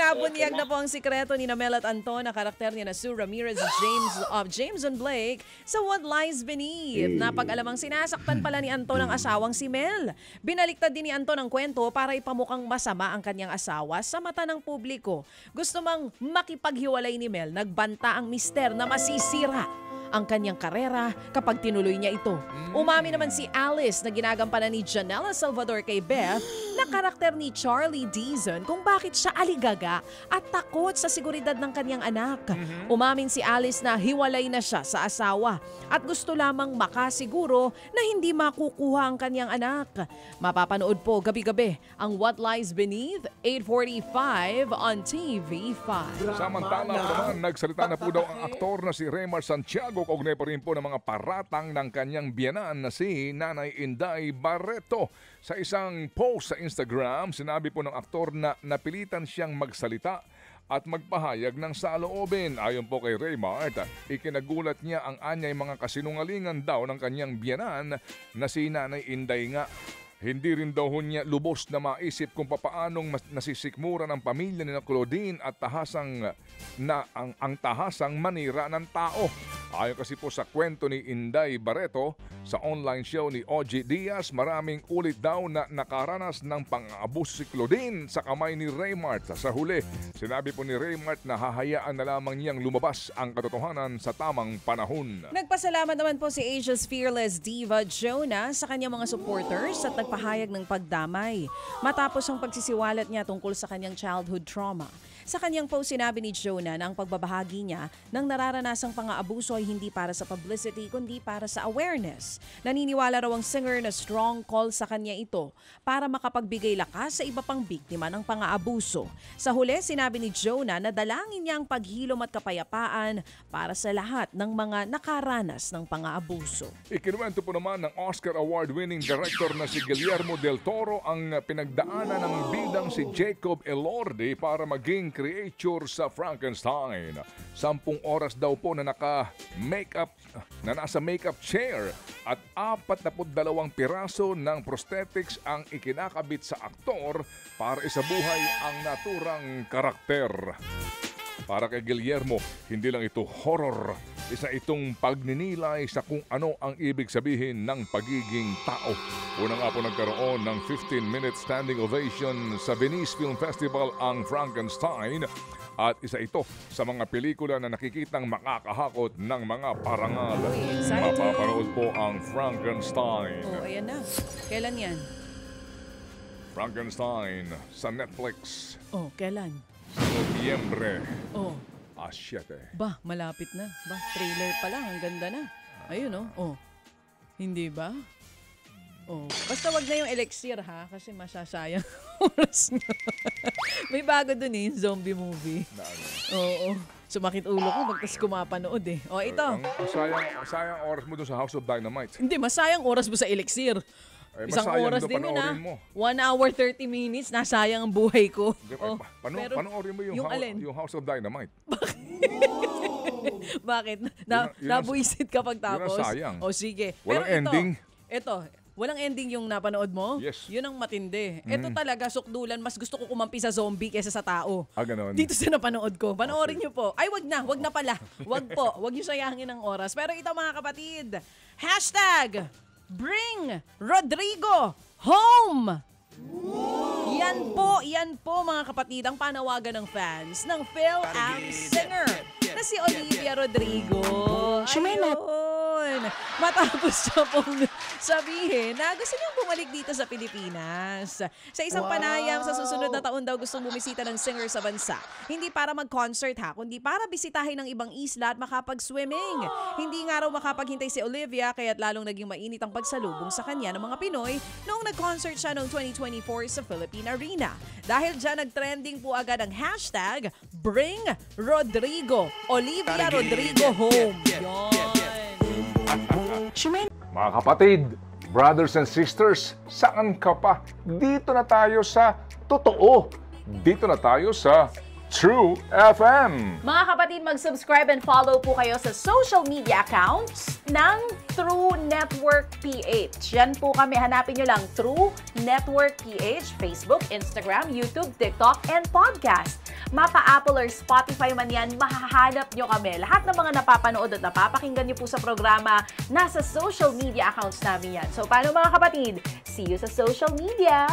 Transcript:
Nabunyag na po ang sikreto ni Mel at Anton na karakter ni Sue Ramirez at Jameson Blake sa What Lies Beneath. Napag-alamang sinasaktan pala ni Anton ang asawang si Mel. Binaliktad din ni Anton ang kwento para ipamukhang masama ang kanyang asawa sa mata ng publiko. Gusto mang makipaghiwalay ni Mel, nagbanta ang mister na masisira ang kanyang karera kapag tinuloy niya ito. Umami naman si Alice na ginagampanan ni Janela Salvador kay Beth na karakter ni Charlie Dizon kung bakit siya aligaga at takot sa seguridad ng kanyang anak. Umamin si Alice na hiwalay na siya sa asawa at gusto lamang makasiguro na hindi makukuha ang kanyang anak. Mapapanood po gabi-gabi ang What Lies Beneath, 8:45 on TV5. Samantala naman, nagsalita na po daw ang aktor na si Raymar Santiago kaugnay pa rin po ng mga paratang ng kanyang biyanan na si Nanay Inday Barreto. Sa isang post sa Instagram, sinabi po ng aktor na napilitan siyang magsalita at magpahayag ng saloobin. Ayon po kay Raymar, ikinagulat niya ang anyay mga kasinungalingan daw ng kanyang biyanan na si Nanay Inday nga. Hindi rin daw niya lubos na maisip kung papaanong nasisikmura ng pamilya ni Claudine at ang tahasang manira ng tao. Ayon kasi po sa kwento ni Inday Barreto sa online show ni OG Diaz, maraming ulit daw na nakaranas ng pang-abuso si Claudine sa kamay ni Raymart. Sa huli, sinabi po ni Raymart na hahayaan na lamang niyang lumabas ang katotohanan sa tamang panahon. Nagpasalamat naman po si Asia's fearless diva Jonah sa kanyang mga supporters at nagpahayag ng pagdamay matapos ang pagsisiwalat niya tungkol sa kanyang childhood trauma. Sa kanyang post, sinabi ni Jonah na ang pagbabahagi niya ng nararanasang pang-aabuso ay hindi para sa publicity kundi para sa awareness. Naniniwala raw ang singer na strong call sa kanya ito para makapagbigay lakas sa iba pang biktima ng pang-aabuso. Sa huli, sinabi ni Jonah na dalangin niya ang paghilom at kapayapaan para sa lahat ng mga nakaranas ng pang-aabuso. Ikinuwento po naman ng Oscar Award-winning director na si Guillermo del Toro ang pinagdaanan ng bidang si Jacob Elordi para maging creature sa Frankenstein. 10 oras daw po na nasa makeup chair at 42 piraso ng prosthetics ang ikinakabit sa aktor para isabuhay ang naturang karakter. Para kay Guillermo, hindi lang ito horror, isa itong pagninilay sa kung ano ang ibig sabihin ng pagiging tao. Una nga po nagkaroon ng 15-minute standing ovation sa Venice Film Festival ang Frankenstein at isa ito sa mga pelikula na nakikitang makakahakot ng mga parangal. Mapapanood po ang Frankenstein. Oh, ayan na. Kailan yan? Frankenstein sa Netflix. Oh, kailan? Nobyembre. Oh. 7. Ba, malapit na. Ba, trailer pa lang. Ang ganda na. Ayun, oh. Oh. Hindi ba? Oh. Basta wag na yung elixir, ha? Kasi masasayang oras na. May bago dun eh, zombie movie. Oo. Sumakit ulo ko pagkas kumapanood eh. O, ito. Masayang oras mo dun sa House of Dynamite. Hindi, masayang oras mo sa elixir. Isang oras din yun, ha? 1 hour 30 minutes, nasayang ang buhay ko. Panoorin mo yung House of Dynamite. Bakit? Nabuisit ka pagtapos? Yun ang sayang. O sige. Walang ending. Ito, walang ending yung napanood mo? Yes. Yun ang matindi. Ito talaga, sukdulan, mas gusto ko kumampi sa zombie kaysa sa tao. Ganon. Dito sa napanood ko. Panoorin nyo po. Ay, wag na pala. Wag po. Wag nyo sayangin ang oras. Pero ito mga kapatid, hashtag Bring Rodrigo Home! Yan po mga kapatid ang panawagan ng fans ng Phil-Am singer na si Olivia Rodrigo. Ayun. Matapos siya pong sabihin na gusto niyang bumalik dito sa Pilipinas. Sa isang panayam, sa susunod na taon daw gustong bumisita ng singer sa bansa. Hindi para mag-concert ha, kundi para bisitahin ng ibang isla at makapag-swimming. Hindi nga raw makapaghintay si Olivia kaya't lalong naging mainit ang pagsalubong sa kanya ng mga Pinoy noong nag-concert siya noong 2024 sa Philippine Arena. Dahil dyan, nag-trending po agad ang hashtag Bring Rodrigo. Olivia Rodrigo Home. Mga kapatid, brothers and sisters, saan ka pa? Dito na tayo sa totoo. Dito na tayo sa True FM. Mga kapatid, mag-subscribe and follow po kayo sa social media accounts ng True Network PH. Yan po kami. Hanapin nyo lang True Network PH, Facebook, Instagram, YouTube, TikTok, and podcast. Mapa Apple or Spotify man yan, mahahanap nyo kami. Lahat ng mga napapanood at napapakinggan nyo po sa programa, nasa social media accounts namin yan. So, paano mga kapatid? See you sa social media!